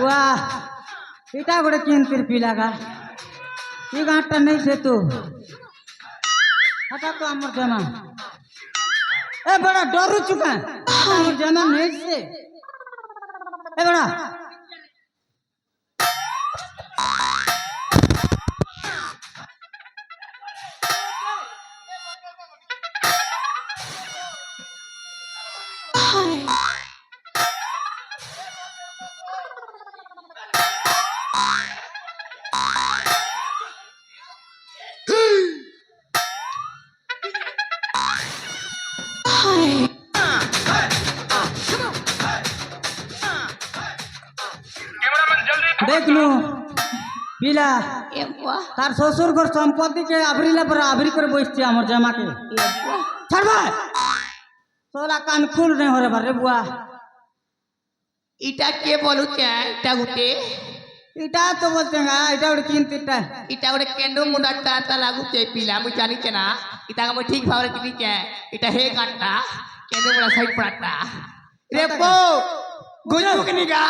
बुआ इटा गोटे किन पिला का ये गाँटा नहीं से तू हटा तो अमर जमा ए बड़ा डरू चुका अमर जमा नहीं से ए बड़ा देख लू पिला तार ससुर घर संपत्ति के आबरीला पर आबरी कर बसছে আমার জামাকে ছাড়বা তোলা কান খুল রে হরে বারে বুয়া ইটা কে বলুছে এটা গুটে এটা তো বলতে না এটা ওর কিনতিটা এটা ওরে কেন্দ্র মুন্ডাটা তা লাগুছে পিলা আমি জানিছে না এটা আমি ঠিক ভাবে চিনিছে এটা হে গানটা কেন্দ্র মুন্ডা সাইড পড়াটা রে পো গুজু কিনিগা